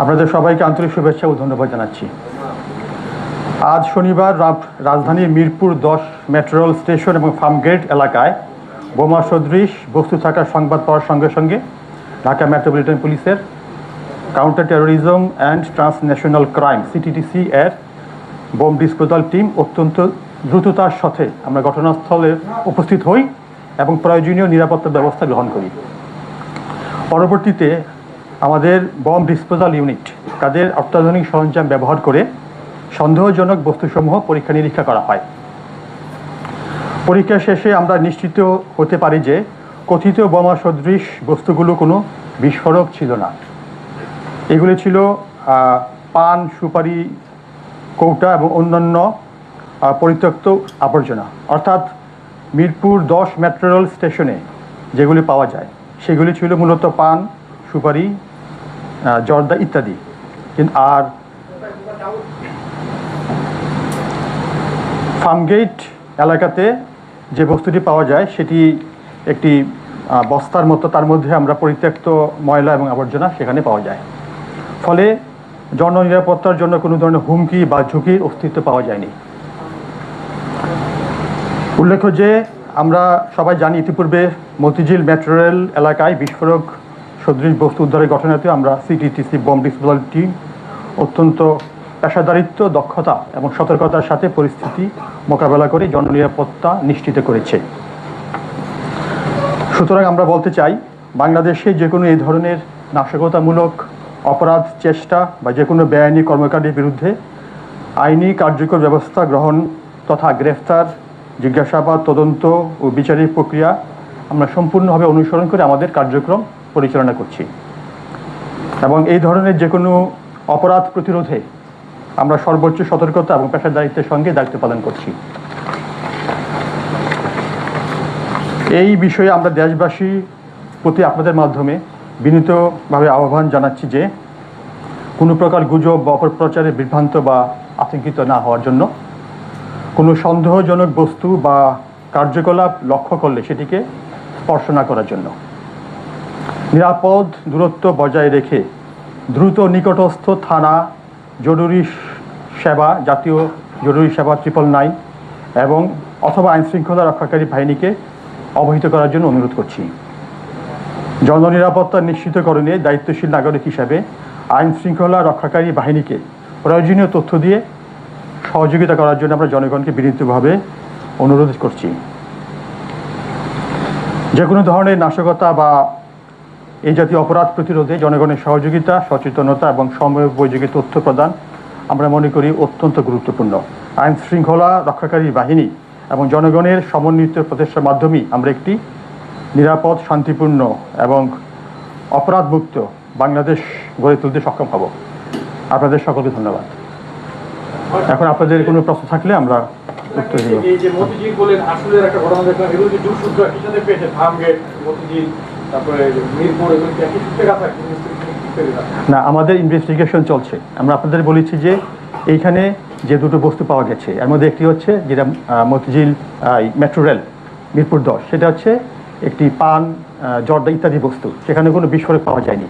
আপনাদের সবাইকে আন্তরিক শুভেচ্ছা ও ধন্যবাদ জানাচ্ছি। আজ শনিবার রাজধানীর মিরপুর 10 মেট্রো রেল স্টেশন এবং ফার্মগেট এলাকায় বোমা সদৃশ বস্তু থাকার সংবাদ পাওয়ার সঙ্গে সঙ্গে ঢাকা মেট্রোপলিটন পুলিশের counter terrorism and transnational crime CTTC এর বোম ডিসপোজাল টিম অত্যন্ত দ্রুততার সাথে আমরা ঘটনাস্থলে উপস্থিত হই এবং প্রয়োজনীয় নিরাপত্তা ব্যবস্থা গ্রহণ করি। পরবর্তীতে আমাদের বম ডিসপোজাল ইউনিট তাদের অত্যাধুনিক সরঞ্জাম ব্যবহার করে সন্দেহজনক বস্তুসমূহ পরীক্ষা নিরীক্ষা করা হয়। পরীক্ষা শেষে আমরা নিশ্চিত হতে পারি যে কথিত বোমা সদৃশ বস্তুগুলো কোনো বিস্ফোরক ছিল না। এগুলি ছিল পান, সুপারি, কৌটা এবং অন্যান্য পরিত্যক্ত আবর্জনা। অর্থাৎ মিরপুর 10 মেট্রো রেল স্টেশনে যেগুলি পাওয়া যায় সেগুলি ছিল মূলত পান, সুপারি, জর্দা ইত্যাদি। আর ফার্মগেট এলাকাতে যে বস্তুটি পাওয়া যায় সেটি একটি বস্তার মতো, তার মধ্যে আমরা পরিত্যক্ত ময়লা এবং আবর্জনা সেখানে পাওয়া যায়। ফলে জননিরাপত্তার জন্য কোনো ধরনের হুমকি বা ঝুঁকির অস্তিত্ব পাওয়া যায়নি। উল্লেখ্য যে আমরা সবাই জানি ইতিপূর্বে মতিঝিল মেট্রো রেল এলাকায় বিস্ফোরক সদৃশ বস্তু উদ্ধারের ঘটনাতে আমরা সিটিটিসি বম ডিসপোজাল টিম অত্যন্ত পেশাদারিত্ব, দক্ষতা এবং সতর্কতার সাথে পরিস্থিতি মোকাবেলা করে জননিরাপত্তা নিশ্চিত করেছে। সুতরাং আমরা বলতে চাই, বাংলাদেশে যে কোনো এই ধরনের নাশকতামূলক অপরাধ চেষ্টা বা যে কোনো বেআইনি কর্মকাণ্ডের বিরুদ্ধে আইনি কার্যকর ব্যবস্থা গ্রহণ তথা গ্রেফতার, জিজ্ঞাসাবাদ, তদন্ত ও বিচারিক প্রক্রিয়া আমরা সম্পূর্ণভাবে অনুসরণ করে আমাদের কার্যক্রম পরিচালনা করছি এবং এই ধরনের যে কোনো অপরাধ প্রতিরোধে আমরা সর্বোচ্চ সতর্কতা এবং পেশাদারিত্বের সঙ্গে দায়িত্ব পালন করছি। এই বিষয়ে আমরা দেশবাসীর প্রতি আপনাদের মাধ্যমে বিনীতভাবে আহ্বান জানাচ্ছি যে কোনো প্রকার গুজব বা অপপ্রচারে বিভ্রান্ত বা আতঙ্কিত না হওয়ার জন্য, কোনো সন্দেহজনক বস্তু বা কার্যকলাপ লক্ষ্য করলে সেটিকে স্পর্শ না করার জন্য, নিরাপদ দূরত্ব বজায় রেখে দ্রুত নিকটস্থ থানা, জরুরি সেবা, জাতীয় জরুরি সেবা 999 এবং অথবা আইনশৃঙ্খলা রক্ষাকারী বাহিনীকে অবহিত করার জন্য অনুরোধ করছি। জননিরাপত্তা নিশ্চিতকরণে দায়িত্বশীল নাগরিক হিসাবে আইনশৃঙ্খলা রক্ষাকারী বাহিনীকে প্রয়োজনীয় তথ্য দিয়ে সহযোগিতা করার জন্য আমরা জনগণকে বিনীতভাবে অনুরোধ করছি। যে কোনো ধরনের নাশকতা বা এই জাতীয় অপরাধ প্রতিরোধে জনগণের সহযোগিতা, সচেতনতা এবং সময়োপযোগী তথ্য প্রদান আমরা মনে করি অত্যন্ত গুরুত্বপূর্ণ। আইন শৃঙ্খলা রক্ষাকারী বাহিনী এবং জনগণের সমন্বিত প্রচেষ্টার মাধ্যমেই আমরা একটি নিরাপদ, শান্তিপূর্ণ এবং অপরাধমুক্ত বাংলাদেশ গড়ে তুলতে সক্ষম হব। আপনাদের সকলকে ধন্যবাদ। এখন আপনাদের কোনো প্রশ্ন থাকলে আমরা উত্তর দেব। এই যে মতিঝিল বলেন, আসলে একটা ঘটনা দেখলাম, এগুলো যে দুঃসূত্র একই সাথে পেয়েছে, ফার্মগেট, মতিঝিল, তারপরে মিরপুর, এগুলো কি একই সূত্রে গাথা? না, আমাদের ইনভেস্টিগেশন চলছে। আমরা আপনাদের বলেছি যে এইখানে যে দুটো বস্তু পাওয়া গেছে এর মধ্যে একটি হচ্ছে যেটা মতিঝিল মেট্রো রেল মিরপুর 10, সেটা হচ্ছে একটি পান, জর্দা ইত্যাদি বস্তু, সেখানে কোনো বিস্ফোরক পাওয়া যায়নি।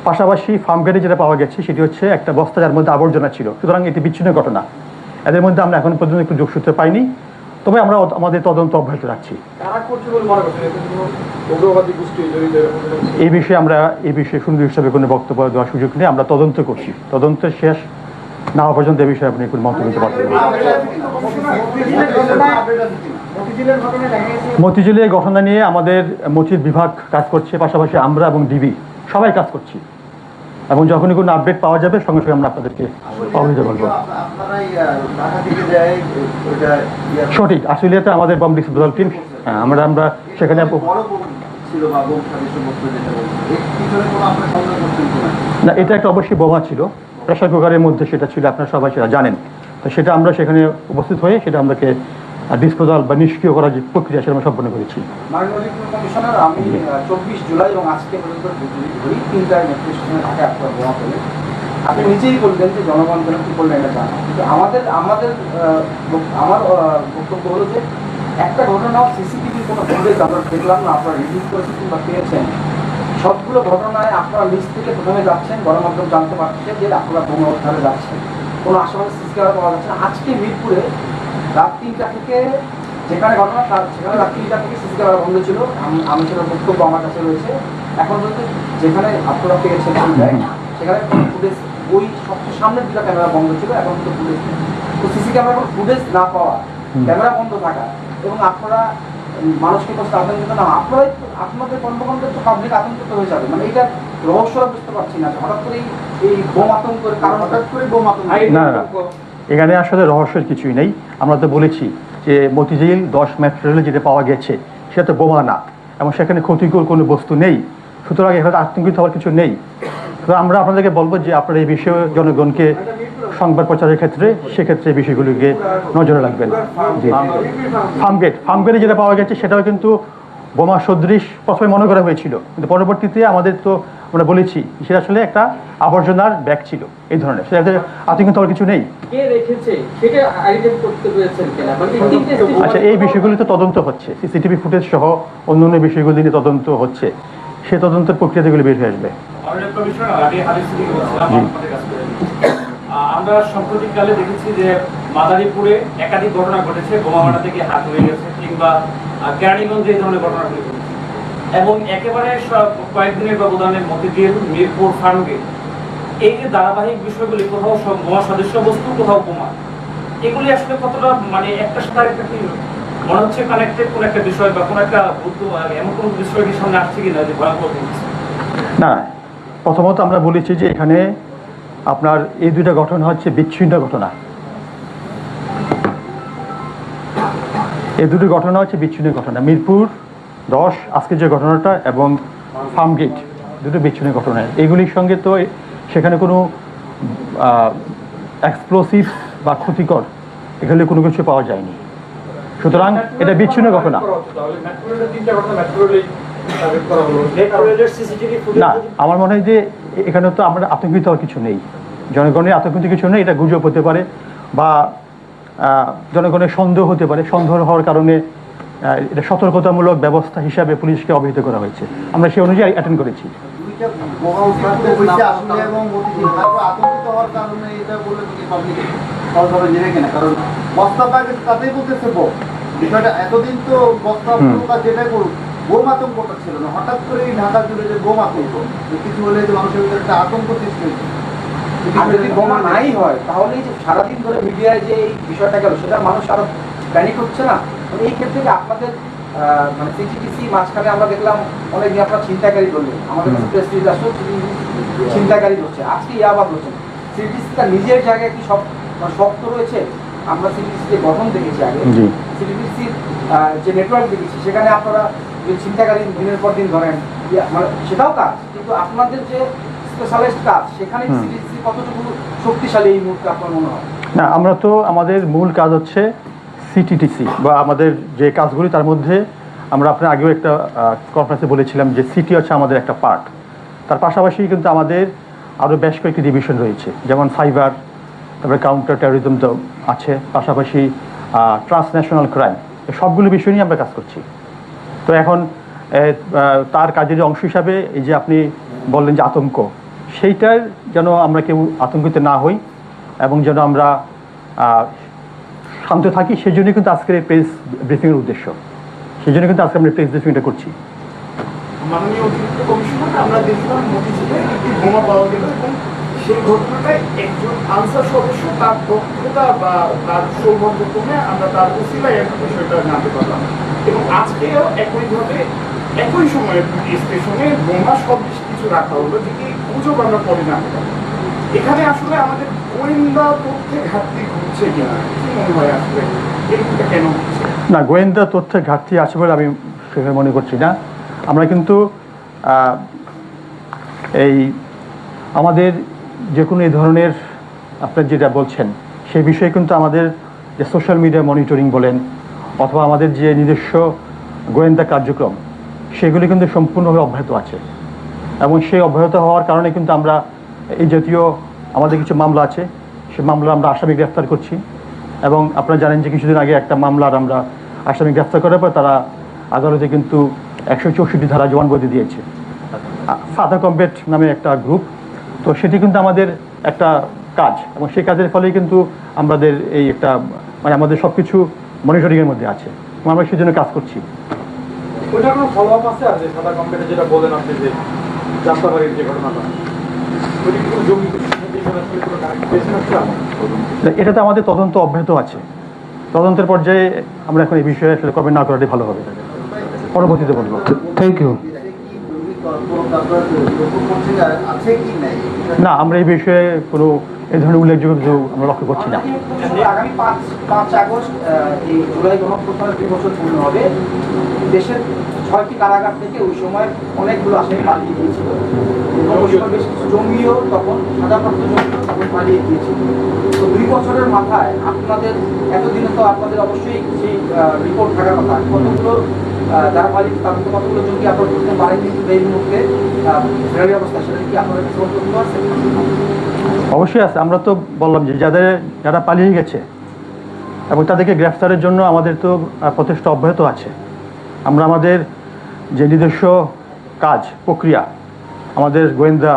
পাশাপাশি ফার্মগেটে যেটা পাওয়া গেছে সেটি হচ্ছে একটা বস্তা যার মধ্যে আবর্জনা ছিল। সুতরাং এটি বিচ্ছিন্ন ঘটনা। এদের মধ্যে আমরা এখন পর্যন্ত একটু যোগসূত্র পাইনি, তবে আমরা আমাদের তদন্ত অব্যাহত রাখছি। এই বিষয়ে সুনির্দিষ্ট হিসাবে কোনো বক্তব্য দেওয়ার সুযোগ নেই। আমরা তদন্ত করছি, তদন্তের শেষ না হওয়া পর্যন্ত এ বিষয়ে আপনি কোনো মন্তব্য দিতে পারবেন না। মতিঝিলের ঘটনা নিয়ে আমাদের মতিঝিল বিভাগ কাজ করছে, পাশাপাশি আমরা এবং ডিবি সবাই কাজ করছি এবং যখনই কোনো আপডেট পাওয়া যাবে সঙ্গে সঙ্গে আমরা আপনাদেরকে অবহিত করব। সঠিক, আসলে এটা আমাদের বম ডিসপোজাল টিম, আমরা সেখানে না, এটা একটা অবশ্যই বোমা ছিল, প্রেসার কুকারের মধ্যে সেটা ছিল, আপনারা সবাই সেটা জানেন। তো সেটা আমরা সেখানে উপস্থিত হয়ে সেটা আমাদেরকে ডিসপোজাল বা নিষ্ক্রিয় করার যে প্রক্রিয়া সেটা আমরা সম্পন্ন করেছি। আমি 24 জুলাই এবং আজকে পর্যন্ত 3টা মেট্রো স্টেশনে ঢাকা আপনার বোমা পেলে আপনি নিজেই বললেন যে জনগণ যেন কি করলেন এটা জানা। কিন্তু আমার বক্তব্য হলো যে একটা ঘটনা সিসিটিভির কোনো ফুটেজ আমরা দেখলাম না, আপনারা রিলিজ করেছেন কিংবা পেয়েছেন, সবগুলো ঘটনায় আপনারা নিজ থেকে প্রথমে যাচ্ছেন, গণমাধ্যম জানতে পারছে যে আপনারা বোমা উদ্ধারে যাচ্ছেন, কোনো আশেপাশে সিসি ক্যামেরা পাওয়া যাচ্ছে না। আজকে মিরপুরে রাত 3টা থেকে যেখানে ঘটনা সেখানে রাত 3টা থেকে সিসি ক্যামেরা বন্ধ ছিল। আমি সেটা বক্তব্য আমার কাছে রয়েছে। এখন পর্যন্ত যেখানে আপনারা পেয়েছেন সেখানে ফুটেজ ওই সবচেয়ে সামনের দুটা ক্যামেরা বন্ধ ছিল, এখন তো ফুটেজ নেই। তো সিসি ক্যামেরা ফুটেজ না পাওয়া, ক্যামেরা বন্ধ থাকা এবং আপনারা মানুষকে কষ্ট আতঙ্কিত না, আপনাদের কর্মকাণ্ড তো পাবলিক আতঙ্কিত হয়ে যাবে। মানে এটা রহস্যটা বুঝতে পারছি না, হঠাৎ করে এই বোম আতঙ্কের কারণ, হঠাৎ করে বোম আতঙ্ক। না না, এখানে আসলে রহস্যের কিছুই নেই। আমরা তো বলেছি যে মতিঝিল 10 মেট্রো রেলে যেটা পাওয়া গেছে সেটা তো বোমা না এবং সেখানে ক্ষতিকর কোনো বস্তু নেই, সুতরাং এখানে আতঙ্কিত হওয়ার কিছু নেই। তো আমরা আপনাদেরকে বলবো যে আপনারা এই বিষয়ে জনগণকে সংবাদ প্রচারের ক্ষেত্রে সেক্ষেত্রে বিষয়গুলিকে নজরে রাখবেন। জি, ফার্মগেটে যেটা পাওয়া গেছে সেটাও কিন্তু বোমা সদৃশ প্রথমে মনে করা হয়েছিল, কিন্তু পরবর্তীতে আমাদের তো আমরা বলেছি সেটা আসলে একটা আবর্জনার ব্যাগ ছিল এই ধরনের, সেটাতে আতঙ্কিত হওয়ার কিছু নেই। আচ্ছা, এই বিষয়গুলি তো তদন্ত হচ্ছে, সিসিটিভি ফুটেজ সহ অন্যান্য বিষয়গুলি নিয়ে তদন্ত হচ্ছে, সেই তদন্তের প্রক্রিয়াতে এগুলি বের হয়ে আসবে। আমরা সাম্প্রতিককালে দেখেছি যে মাদারীপুরে একাধিক ঘটনা ঘটেছে, বোমা হামলা থেকে হাত হয়ে গেছে, কিংবা কেরানীগঞ্জে এই ধরনের ঘটনা ঘটেছে এবং একেবারে কয়েকদিনের ব্যবধানে মতিঝিল, মিরপুর, ফার্মগেট, এই যে ধারাবাহিক বিষয়গুলি, কোথাও বোমা সদস্য বস্তু, কোথাও বোমা, এগুলি আসলে কতটা মানে একটা সাথে আরেকটা কি মনে হচ্ছে কানেক্টেড কোন একটা বিষয় বা কোন একটা এমন কোন বিষয় কি সামনে আসছে কিনা যে ভয়ঙ্কর হচ্ছে? না, প্রথমত আমরা বলেছি যে এখানে আপনার এই দুইটা ঘটনা হচ্ছে বিচ্ছিন্ন ঘটনা, এই দুটি ঘটনা হচ্ছে বিচ্ছিন্ন ঘটনা। মিরপুর 10 আজকে যে ঘটনাটা এবং ফার্মগেট দুটো বিচ্ছিন্ন ঘটনা, এগুলির সঙ্গে তো সেখানে কোনো এক্সপ্লোসিভ বা ক্ষতিকর এখানে কোনো কিছু পাওয়া যায়নি, সুতরাং এটা বিচ্ছিন্ন ঘটনা। না, আমার মনে হয় যে এখানে তো আমরা আতঙ্কিত হওয়ার কিছু নেই, জনগণের আতঙ্কিত কিছু নেই। এটা গুজব হতে পারে বা জনগণের সন্দেহ হতে পারে, সন্দেহ হওয়ার কারণে এটা সতর্কতামূলক ব্যবস্থা হিসাবে পুলিশকে অবহিত করা হয়েছে, আমরা সেই অনুযায়ী অ্যাটেন্ড করেছি। বিষয়টা এতদিন তো বস্তা যেটা করুক বোম আতঙ্কটা ছিল না, হঠাৎ করে ঢাকা জুড়ে যে বোম আতঙ্ক, কিছু হলে যে মানুষের ভিতরে একটা আতঙ্ক সৃষ্টি হয়েছে। আর যদি বোমা নাই হয় তাহলে এই যে সারাদিন ধরে মিডিয়ায় যে এই বিষয়টা গেল সেটা মানুষ আরো প্যানিক হচ্ছে না। এই ক্ষেত্রে আপনাদের মানে সিটিটিসি মাঝখানে আমরা দেখলাম অনেকদিন আপনার ছিনতাইকারী ধরলেন, আমাদের কাছে প্রেস রিলিজ আসলো ছিনতাইকারী ধরছে, আজকে ইয়াবাদ হচ্ছে। সিটিটিসি তার নিজের জায়গায় কি সব শক্ত রয়েছে? আমরা সিটিটিসি যে গঠন দেখেছি আগে, সিটিটিসির যে নেটওয়ার্ক দেখেছি সেখানে আপনারা যে ছিনতাইকারী দিনের পর দিন ধরেন, মানে সেটাও কাজ, কিন্তু আপনাদের যে স্পেশালিস্ট কাজ সেখানে সিটিটিসি কতটুকু শক্তিশালী এই মুহূর্তে আপনার মনে হয়? না, আমরা তো আমাদের মূল কাজ হচ্ছে সিটিটিসি বা আমাদের যে কাজগুলি তার মধ্যে আমরা আপনার আগেও একটা কনফারেন্সে বলেছিলাম যে সিটি হচ্ছে আমাদের একটা পার্ট, তার পাশাপাশি কিন্তু আমাদের আরও বেশ কয়েকটি ডিভিশন রয়েছে, যেমন সাইবার, তারপরে কাউন্টার টেরোরিজম তো আছে, পাশাপাশি ট্রান্সন্যাশনাল ক্রাইম, সবগুলো বিষয় নিয়ে আমরা কাজ করছি। তো এখন তার কাজের অংশ হিসাবে এই যে আপনি বললেন যে আতঙ্ক, সেইটার যেন আমরা কেউ আতঙ্কিত না হই এবং যেন আমরা শান্ত থাকি, সেই জন্যই কিন্তু আজকের এই প্রেস ব্রিফিংয়ের উদ্দেশ্য, সেই জন্য কিন্তু আজকে আমরা প্রেস ব্রিফিংটা করছি। মাননীয় অতিরিক্ত কমিশনার, আমরা দেখলাম মতিঝিলে একটি বোমা পাওয়া গেল এবং সেই ঘটনাটায় একজন আনসার সদস্য তার দক্ষতা বা তার সৌভাগ্যক্রমে আমরা তার উসিলায় একটা বিষয়টা জানতে পারলাম এবং আজকেও একইভাবে একই সময়ে দুটি স্টেশনে বোমা সদৃশ কিছু রাখা হলো, যেটি গুজব আমরা পরে জানতে পারলাম। এখানে আসলে আমাদের গোয়েন্দা তথ্যে ঘাটতি ঘটছে কিনা, কি মনে হয় আসলে এরকমটা কেন হচ্ছে? না, গোয়েন্দা তথ্যের ঘাটতি আছে বলে আমি সেভাবে মনে করছি না। আমরা কিন্তু এই আমাদের যে কোনো এই ধরনের আপনার যেটা বলছেন সেই বিষয়ে কিন্তু আমাদের যে সোশ্যাল মিডিয়া মনিটরিং বলেন অথবা আমাদের যে নিজস্ব গোয়েন্দা কার্যক্রম সেগুলি কিন্তু সম্পূর্ণভাবে অব্যাহত আছে এবং সেই অব্যাহত হওয়ার কারণে কিন্তু আমরা এই জাতীয় আমাদের কিছু মামলা আছে, সে মামলা আমরা আসামি গ্রেফতার করছি এবং আপনারা জানেন যে কিছুদিন আগে একটা মামলার আমরা আসামি গ্রেফতার করার পর তারা আদালতে কিন্তু 164 ধারা জবানবন্দি দিয়েছে। ফাদা কমবেট নামে একটা গ্রুপ। তো সেটি কিন্তু আমাদের একটা কাজ, এবং সেই কাজের ফলেই কিন্তু আমাদের এই একটা মানে আমাদের সব কিছু মনিটরিংয়ের মধ্যে আছে এবং আমরা সেই জন্য কাজ করছি। ওইটার কোনো ফলো আপ আছে? আর যে সাদা কম্পিউটার যেটা বলেন আপনি যে জান্তাবাড়ির যে ঘটনাটা, ওইটা কি কোনো জঙ্গি কোনো কানেক্ট পেয়েছেন আপনারা? এটা তো আমাদের তদন্ত অব্যাহত আছে। তদন্তের পর্যায়ে আমরা এখন এই বিষয়ে আসলে কবে না করাটাই ভালো হবে, পরবর্তীতে বলবো। Thank you. না, আমরা এই বিষয়ে কোনো এই ধরনের উল্লেখযোগ্য কিছু আমরা লক্ষ্য করছি না। আগামী 5 আগস্ট এই জুলাই গণঅভ্যুত্থানের 2 বছর পূর্ণ হবে। দেশের 6টি কারাগার থেকে ওই সময় অনেকগুলো আসামি পালিয়ে গিয়েছিল এবং ওই সময় বেশ কিছু জঙ্গিও তখন সাজাপ্রাপ্ত জঙ্গিও তখন পালিয়ে গিয়েছিল। তো 2 বছরের মাথায় আপনাদের এতদিনে তো আপনাদের অবশ্যই সেই রিপোর্ট থাকার কথা, কতগুলো যারা পালিয়ে তাদের তো কতগুলো জঙ্গি আপনারা করতে পারেন, কিন্তু এই মুহূর্তে ফেরারি অবস্থা সেটা কি আপনারা কিছু করতে পারছেন? অবশ্যই আছে। আমরা তো বললাম যে যারা পালিয়ে গেছে এবং তাদেরকে গ্রেফতারের জন্য আমাদের তো প্রচেষ্টা অব্যাহত আছে। আমরা আমাদের যে নিজস্ব কাজ প্রক্রিয়া, আমাদের গোয়েন্দা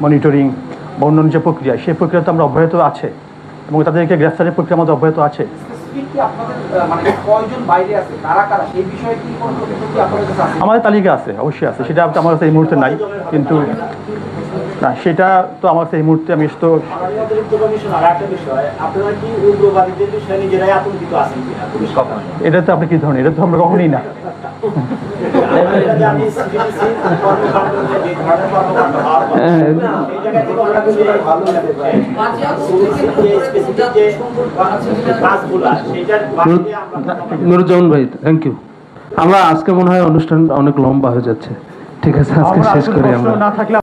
মনিটরিং বা অন্যান্য যে প্রক্রিয়া, সেই প্রক্রিয়া তো আমরা অব্যাহত আছে এবং তাদেরকে গ্রেফতারের প্রক্রিয়া আমাদের অব্যাহত আছে। স্পেসিফিক কি আপনাদের মানে কয়জন বাইরে আছে, কারা কারা, সেই বিষয়ে কি কোনো তথ্য কি আপনাদের কাছে আছে? আমাদের তালিকা আছে, অবশ্যই আছে। সেটা তো আমার কাছে এই মুহূর্তে নাই, কিন্তু না, সেটা তো আমার কাছে এই মুহূর্তে আমি তো মাননীয় অতিরিক্ত কমিশনার একটা বিষয়, আপনারা কি উগ্রবাদীদের বিষয়ে নিজেরাই আতঙ্কিত আছেন কিনা? পুলিশ কখন এটা তো আপনি কি ধরনের, এটা তো আমরা কখনই না। আমি CBDC কর্মকাণ্ড যে ধরনের কর্মকাণ্ড হওয়ার কথা, সেই জায়গায় থেকে অনেকগুলি ভালো লাগে ভাই। স্পেসিফিক যে কাজগুলা, সেইটার বাইরে আমরা নুরুজ্জামান ভাই, থ্যাংক ইউ। আমরা আজকে মনে হয় অনুষ্ঠান অনেক লম্বা হয়ে যাচ্ছে। ঠিক আছে, আজকে আমরা শেষ করি প্রশ্ন আমরা। না থাকলে